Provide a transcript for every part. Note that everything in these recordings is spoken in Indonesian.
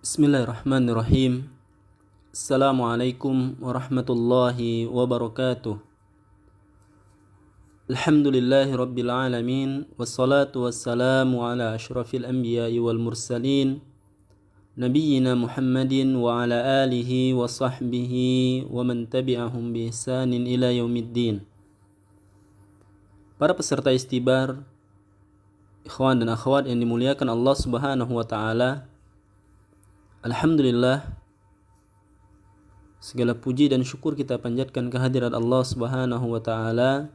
Bismillahirrahmanirrahim. Assalamualaikum warahmatullahi wabarakatuh. Alhamdulillahi rabbil alamin. Wassalatu wassalamu ala ashrafil anbiya'i wal mursalin, nabiyyina Muhammadin wa ala alihi wa sahbihi wa man tabi'ahum bi ihsanin ila yaumiddin. Para peserta istibar, ikhwan dan akhwat yang dimuliakan Allah Subhanahu wa taala, alhamdulillah, segala puji dan syukur kita panjatkan kehadirat Allah Subhanahu wa taala.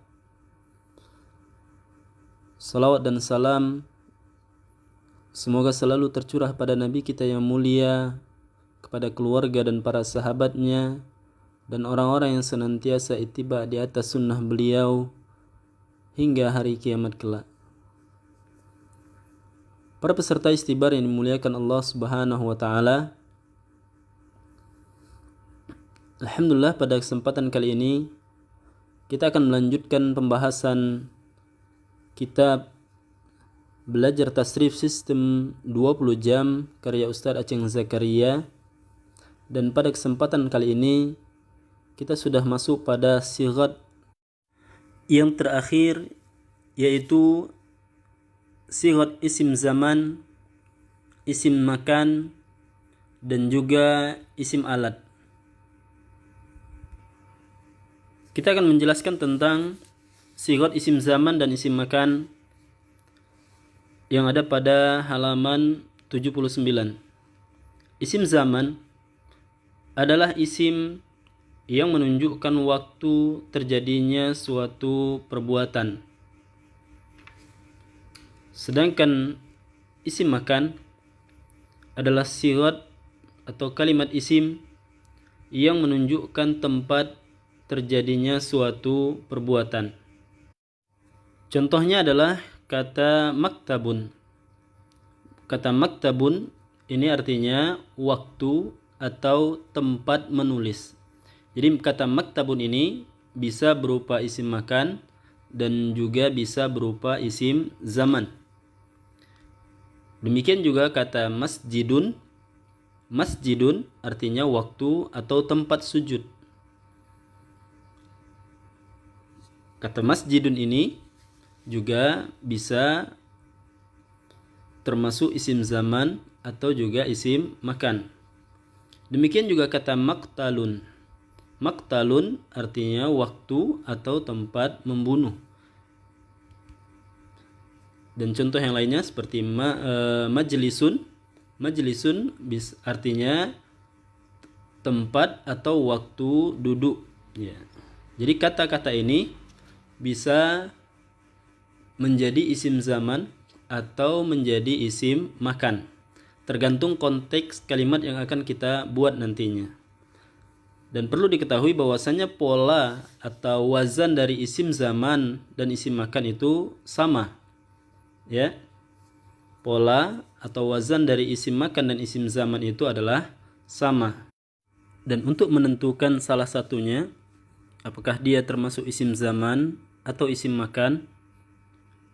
Salawat dan salam semoga selalu tercurah pada Nabi kita yang mulia, kepada keluarga dan para sahabatnya, dan orang-orang yang senantiasa ittiba di atas sunnah beliau hingga hari kiamat kelak. Para peserta istibar yang dimuliakan Allah Subhanahu wa taala, alhamdulillah, pada kesempatan kali ini kita akan melanjutkan pembahasan kitab Belajar Tasrif Sistem 20 Jam karya Ustadz Aceng Zakaria. Dan pada kesempatan kali ini kita sudah masuk pada sighat yang terakhir, yaitu sighat isim zaman, isim makan, dan juga isim alat. Kita akan menjelaskan tentang sighat isim zaman dan isim makan yang ada pada halaman 79. Isim zaman adalah isim yang menunjukkan waktu terjadinya suatu perbuatan. Sedangkan isim makan adalah sighat atau kalimat isim yang menunjukkan tempat terjadinya suatu perbuatan. Contohnya adalah kata maktabun. Kata maktabun ini artinya waktu atau tempat menulis. Jadi kata maktabun ini bisa berupa isim makan dan juga bisa berupa isim zaman. Demikian juga kata masjidun. Masjidun artinya waktu atau tempat sujud. Kata masjidun ini juga bisa termasuk isim zaman atau juga isim makan. Demikian juga kata maktalun. Maktalun artinya waktu atau tempat membunuh. Dan contoh yang lainnya seperti majlisun. Majlisun artinya tempat atau waktu duduk. Ya. Jadi kata-kata ini bisa menjadi isim zaman atau menjadi isim makan, tergantung konteks kalimat yang akan kita buat nantinya. Dan perlu diketahui bahwasanya pola atau wazan dari isim zaman dan isim makan itu sama. Ya. Pola atau wazan dari isim makan dan isim zaman itu adalah sama. Dan untuk menentukan salah satunya, apakah dia termasuk isim zaman atau isim makan,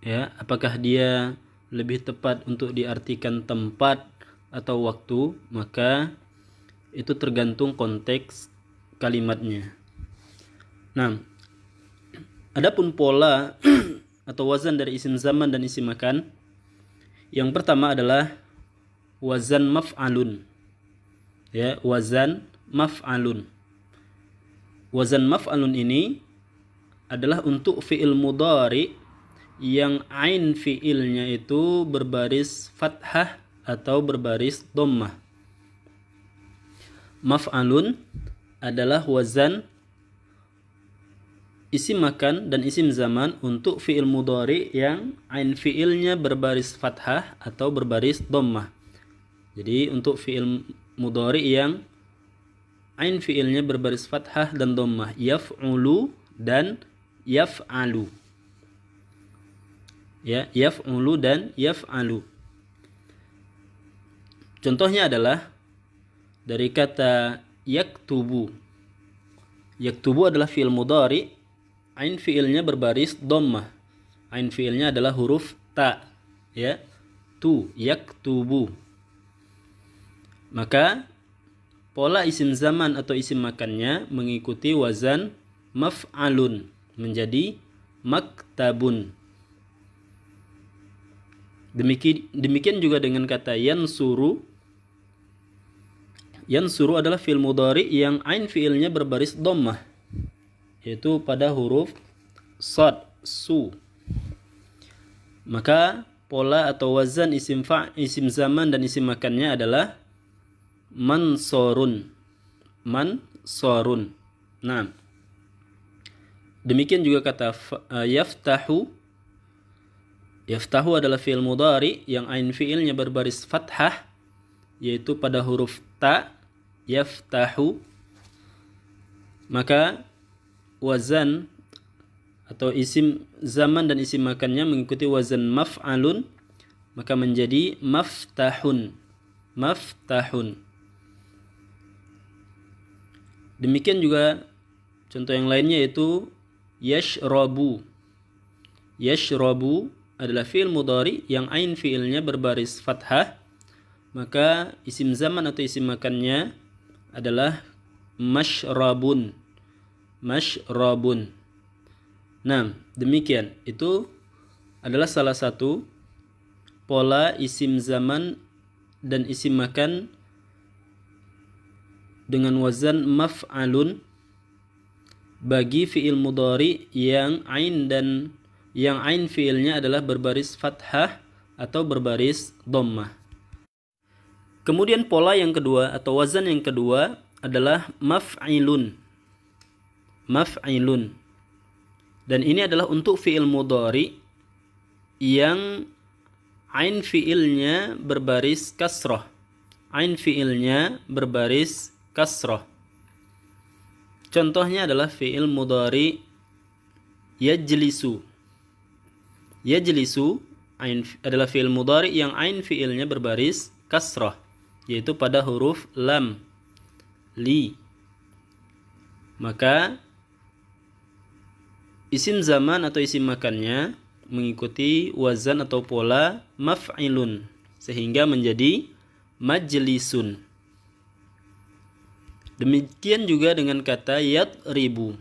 ya, apakah dia lebih tepat untuk diartikan tempat atau waktu, maka itu tergantung konteks kalimatnya. Nah, adapun pola atau wazan dari isim zaman dan isim makan, yang pertama adalah wazan maf'alun. Ya, wazan maf'alun. Wazan maf'alun ini adalah untuk fi'il mudhari yang ain fi'ilnya itu berbaris fathah atau berbaris dhammah. Maf'alun adalah wazan isim makan dan isim zaman untuk fi'il mudhari yang ain fi'ilnya berbaris fathah atau berbaris dhammah. Jadi untuk fi'il mudhari yang ain fi'ilnya berbaris fathah dan dhammah, yaf'ulu dan yaf'alu. Ya, yaf'ulu dan yaf'alu. Contohnya adalah dari kata yaktubu. Yaktubu adalah fi'il mudhari, ain fi'ilnya berbaris dhammah. Ain fi'ilnya adalah huruf ta, ya. Tu, yaktubu. Maka pola isim zaman atau isim makannya mengikuti wazan maf'alun menjadi maktabun. Demikian juga dengan kata yansuru. Yansuru adalah fi'il mudhari yang ain fi'ilnya berbaris dhammah, yaitu pada huruf shad, su. Maka pola atau wazan isim zaman dan isim makannya adalah mansorun. Mansorun. Nah, demikian juga kata yaftahu. Yaftahu adalah fi'il mudhari yang ain fi'ilnya berbaris fathah, yaitu pada huruf ta, yaftahu. Maka wazan atau isim zaman dan isim makannya mengikuti wazan maf'alun, maka menjadi maftahun. Maftahun. Demikian juga contoh yang lainnya yaitu yashrabu. Yashrabu adalah fi'il mudhari yang ain fi'ilnya berbaris fathah, maka isim zaman atau isim makannya adalah mashrabun. Mashrabun. Nah, demikian. Itu adalah salah satu pola isim zaman dan isim makan dengan wazan maf'alun bagi fi'il mudhari yang ain fi'ilnya adalah berbaris fathah atau berbaris dhammah. Kemudian pola yang kedua atau wazan yang kedua adalah maf'ilun. Maf'ilun. Dan ini adalah untuk fi'il mudhari yang ain fi'ilnya berbaris kasrah. Ain fi'ilnya berbaris kasrah. Contohnya adalah fi'il mudhari yajlisu. Yajlisu adalah fi'il mudhari yang ain fi'ilnya berbaris kasrah, yaitu pada huruf lam, li. Maka isim zaman atau isim makannya mengikuti wazan atau pola maf'ilun sehingga menjadi majlisun. Demikian juga dengan kata yadribu.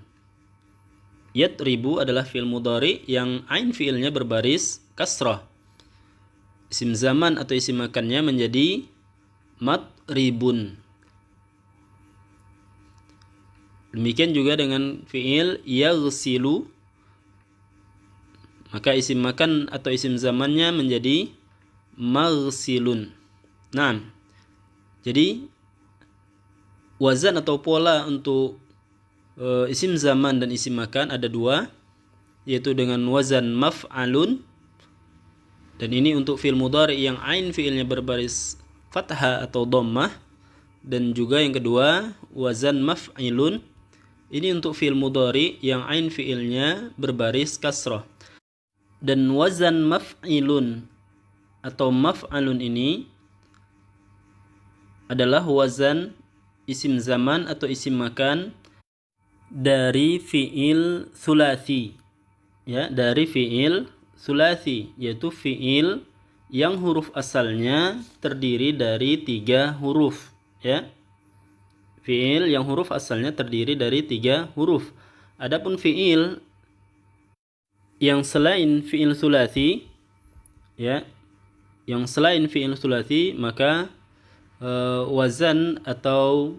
Yadribu adalah fi'il mudhari yang ain fi'ilnya berbaris kasrah. Isim zaman atau isim makannya menjadi madribun. Demikian juga dengan fi'il yaghsilu, maka isim makan atau isim zamannya menjadi maghsilun. Nah, jadi wazan atau pola untuk isim zaman dan isim makan ada dua, yaitu dengan wazan maf'alun, dan ini untuk fi'il mudhari yang ain fi'ilnya berbaris fathah atau dhammah, dan juga yang kedua wazan maf'ilun, ini untuk fi'il mudhari yang ain fi'ilnya berbaris kasrah. Dan wazan maf'ilun atau maf'alun ini adalah wazan isim zaman atau isim makan dari fi'il thulathi, ya, dari fi'il thulathi, yaitu fi'il yang huruf asalnya terdiri dari 3 huruf, ya. Fi'il yang huruf asalnya terdiri dari 3 huruf. Adapun fi'il yang selain fi'il thulathi, ya, yang selain fi'il thulathi, maka wazan atau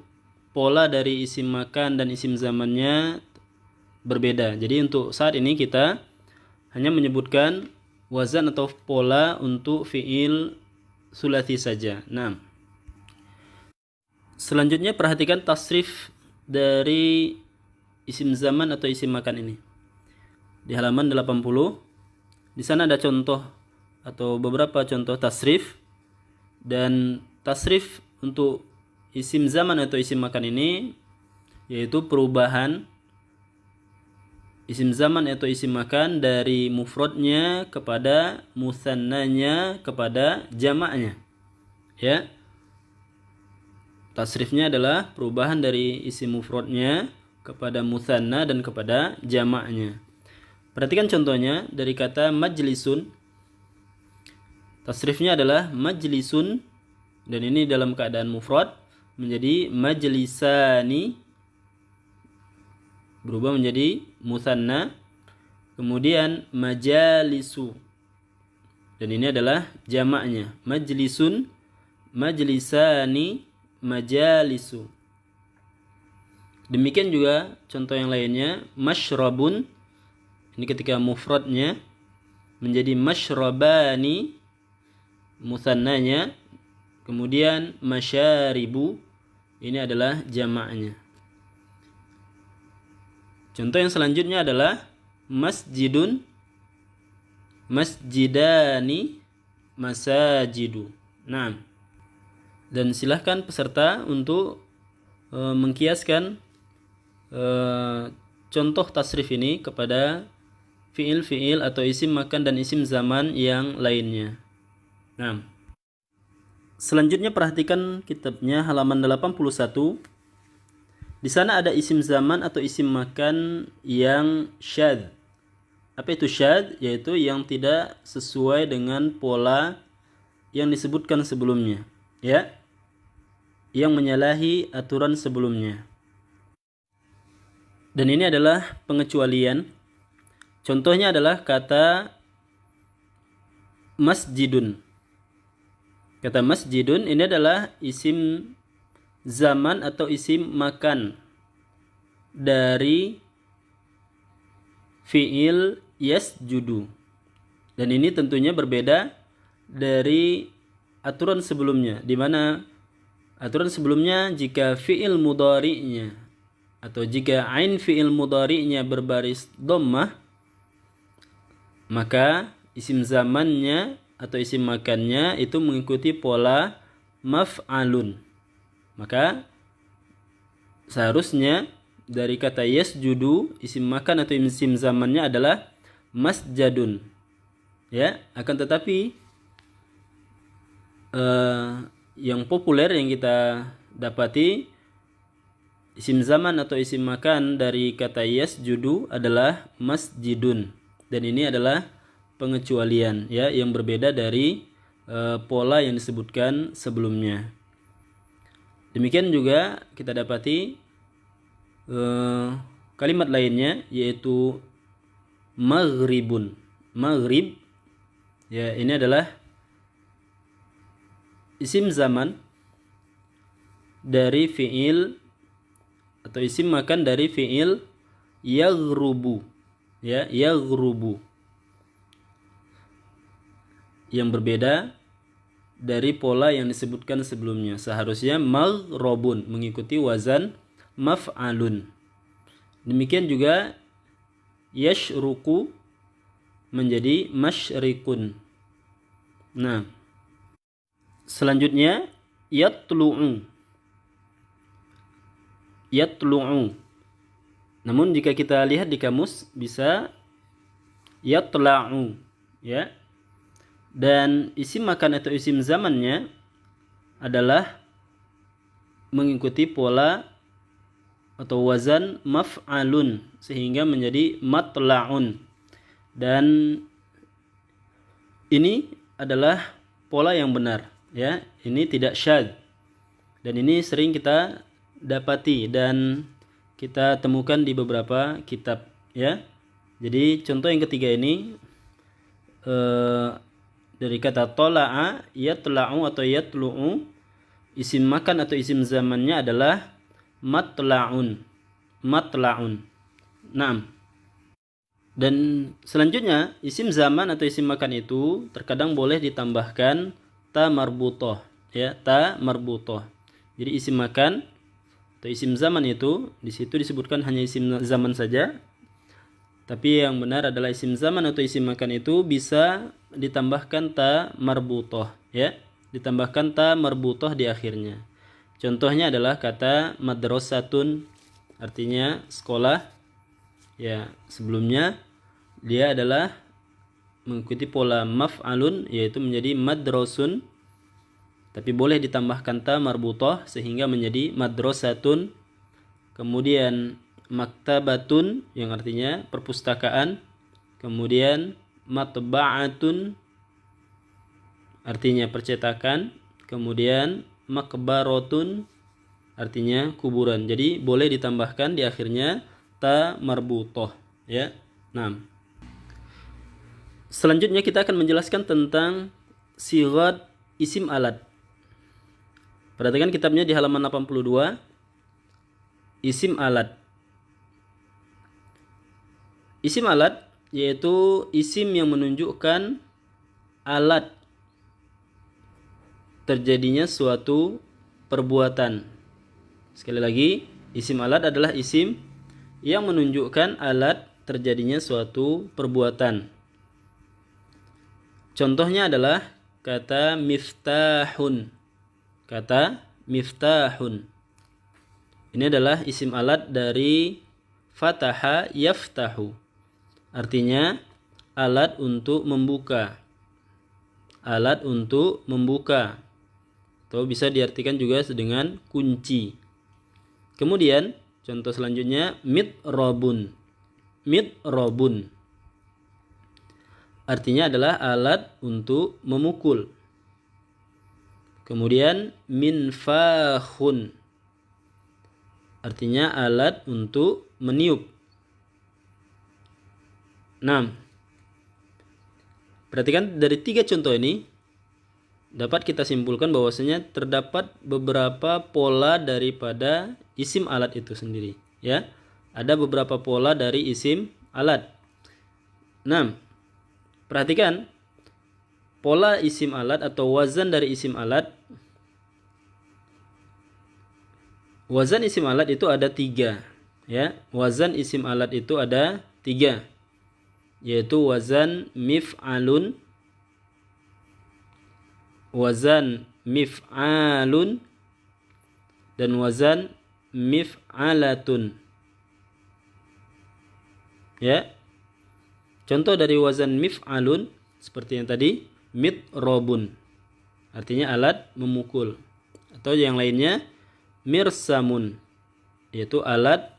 pola dari isim makan dan isim zamannya berbeda. Jadi untuk saat ini kita hanya menyebutkan wazan atau pola untuk fi'il thulathi saja. Nah, selanjutnya perhatikan tasrif dari isim zaman atau isim makan ini. Di halaman 80, di sana ada contoh atau beberapa contoh tasrif, dan tasrif untuk isim zaman atau isim makan ini yaitu perubahan isim zaman atau isim makan dari mufradnya kepada musannanya kepada jamaknya, ya. Tasrifnya adalah perubahan dari isim mufradnya kepada musanna dan kepada jamaknya. Perhatikan contohnya dari kata majlisun. Tasrifnya adalah majlisun Dan ini dalam keadaan mufrad menjadi majlisani, berubah menjadi musanna. Kemudian majalisu, dan ini adalah jamaknya, majlisun, majlisani, majalisu. Demikian juga contoh yang lainnya, masyrabun, ini ketika mufradnya menjadi masyrabani, musannanya. Kemudian masyaribu, ini adalah jamaknya. Contoh yang selanjutnya adalah masjidun, masjidani, masajidu. Nah, dan silahkan peserta untuk mengkiaskan contoh tasrif ini kepada fiil-fiil atau isim makan dan isim zaman yang lainnya. Nah, selanjutnya perhatikan kitabnya halaman 81. Di sana ada isim zaman atau isim makan yang syadz. Apa itu syadz? Yaitu yang tidak sesuai dengan pola yang disebutkan sebelumnya, ya. Yang menyalahi aturan sebelumnya. Dan ini adalah pengecualian. Contohnya adalah kata masjidun. Kata masjidun ini adalah isim zaman atau isim makan dari fiil yasjudu. Dan ini tentunya berbeda dari aturan sebelumnya, di mana aturan sebelumnya jika fiil mudhari'nya atau jika ain fiil mudhari'nya berbaris dhammah, maka isim zamannya atau isim makannya itu mengikuti pola maf'alun. Maka seharusnya dari kata yasjudu, isim makan atau isim zamannya adalah masjadun. Ya, akan tetapi yang populer yang kita dapati isim zaman atau isim makan dari kata yasjudu adalah masjidun. Dan ini adalah pengecualian, ya, yang berbeda dari pola yang disebutkan sebelumnya. Demikian juga kita dapati kalimat lainnya, yaitu maghribun. Maghrib, ya, ini adalah isim zaman dari fiil atau isim makan dari fiil yaghrubu, ya, yaghrubu, yang berbeda dari pola yang disebutkan sebelumnya. Seharusnya maghrobun, mengikuti wazan maf'alun. Demikian juga yashruku menjadi masyrikun. Nah, selanjutnya yatlu'u. Yatlu'u. Namun jika kita lihat di kamus bisa yatla'u, ya. Dan isim makan atau isim zamannya adalah mengikuti pola atau wazan maf'alun sehingga menjadi matla'un. Dan ini adalah pola yang benar, ya. Ini tidak syadz. Dan ini sering kita dapati dan kita temukan di beberapa kitab, ya. Jadi contoh yang ketiga ini dari kata tola'a, yatla'u atau yatlu'u, isim makan atau isim zamannya adalah matla'un. Matla'un. Naam. Dan selanjutnya isim zaman atau isim makan itu terkadang boleh ditambahkan ta marbutoh, ya, ta marbutoh. Jadi isim makan atau isim zaman itu di situ disebutkan hanya isim zaman saja. Tapi yang benar adalah isim zaman atau isim makan itu bisa ditambahkan ta marbutoh, ya, ditambahkan ta marbutoh di akhirnya. Contohnya adalah kata madrasatun, artinya sekolah, ya. Sebelumnya dia adalah mengikuti pola maf'alun, yaitu menjadi madrasun, tapi boleh ditambahkan ta marbutoh sehingga menjadi madrasatun. Kemudian maktabatun yang artinya perpustakaan. Kemudian matba'atun artinya percetakan. kemudian makbarotun artinya kuburan. Jadi boleh ditambahkan di akhirnya ta marbutoh, ya. Nah, selanjutnya kita akan menjelaskan tentang sigat isim alat. Perhatikan kitabnya di halaman 82. Isim alat. Isim alat yaitu isim yang menunjukkan alat terjadinya suatu perbuatan. Sekali lagi, isim alat adalah isim yang menunjukkan alat terjadinya suatu perbuatan. Contohnya adalah kata miftahun. Kata miftahun. Ini adalah isim alat dari fataha yaftahu. Artinya alat untuk membuka. Alat untuk membuka. Atau bisa diartikan juga dengan kunci. Kemudian contoh selanjutnya mitrobun. Mitrobun. Artinya adalah alat untuk memukul. Kemudian minfahun. Artinya alat untuk meniup. 6. Perhatikan dari 3 contoh ini dapat kita simpulkan bahwasanya terdapat beberapa pola daripada isim alat itu sendiri, ya. Ada beberapa pola dari isim alat. 6. Perhatikan pola isim alat atau wazan dari isim alat. Wazan isim alat itu ada 3, ya. Wazan isim alat itu ada 3. Yaitu wazan mif'alun, wazan mif'alun, dan wazan mif'alatun. Ya. Contoh dari wazan mif'alun seperti yang tadi, mitrobun. Artinya alat memukul. Atau yang lainnya mirsamun, yaitu alat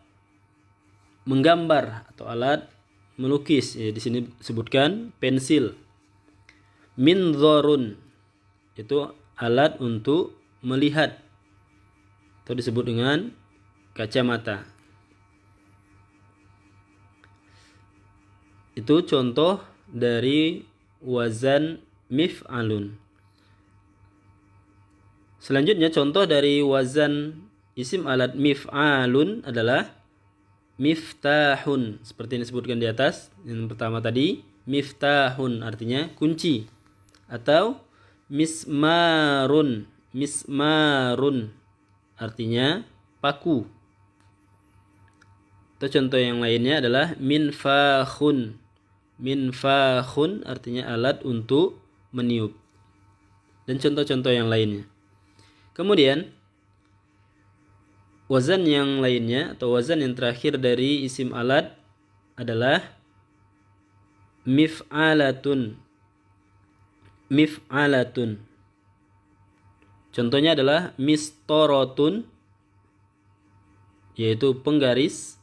menggambar atau alat melukis. Ya, di sini disebutkan pensil. Minzorun, itu alat untuk melihat atau disebut dengan kacamata. Itu contoh dari wazan mif'alun. Selanjutnya contoh dari wazan isim alat mif'alun adalah miftahun, seperti yang disebutkan di atas. Yang pertama tadi miftahun artinya kunci, atau mismarun. Mismarun artinya paku. Atau contoh yang lainnya adalah minfahun. Minfahun artinya alat untuk meniup. Dan contoh-contoh yang lainnya. Kemudian wazan yang lainnya atau wazan yang terakhir dari isim alat adalah mif'alatun. Mif'alatun. Contohnya adalah mistorotun, yaitu penggaris.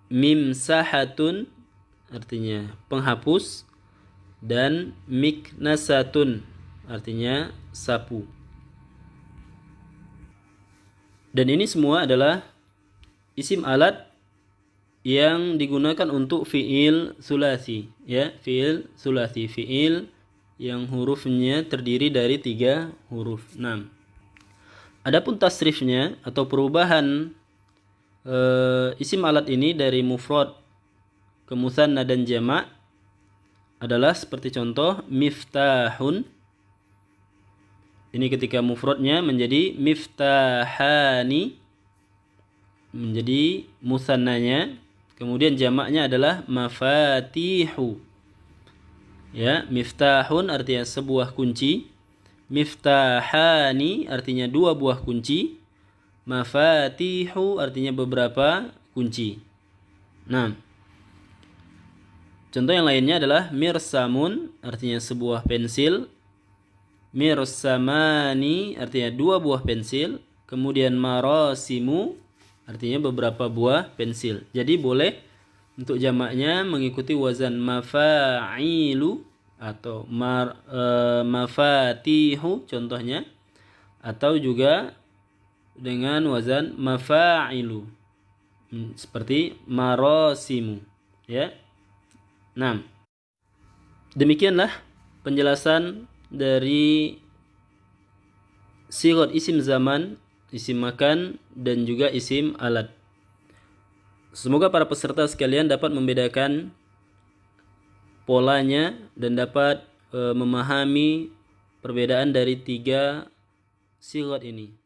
Mimsahatun artinya penghapus. Dan miknasatun artinya sapu. Dan ini semua adalah isim alat yang digunakan untuk fiil sulasi, ya, fiil sulasi, fiil yang hurufnya terdiri dari 3 huruf. 6. Adapun tasrifnya atau perubahan isim alat ini dari mufrad ke musanna dan jama' adalah seperti contoh miftahun. Ini ketika mufradnya menjadi miftahani, menjadi musannanya. Kemudian jamaknya adalah mafatihu. Ya, miftahun artinya sebuah kunci. Miftahani artinya 2 buah kunci. Mafatihu artinya beberapa kunci. Nah, contoh yang lainnya adalah mirsamun artinya sebuah pensil. Mirsamani artinya 2 buah pensil. Kemudian marasimu artinya beberapa buah pensil. Jadi boleh untuk jamaknya mengikuti wazan mafa'ilu atau mafatihu contohnya. atau juga dengan wazan mafa'ilu, seperti marosimu, ya. Nah, demikianlah penjelasan dari sigot isim zaman, isim makan, dan juga isim alat. Semoga para peserta sekalian dapat membedakan polanya dan dapat memahami perbedaan dari 3 sigot ini.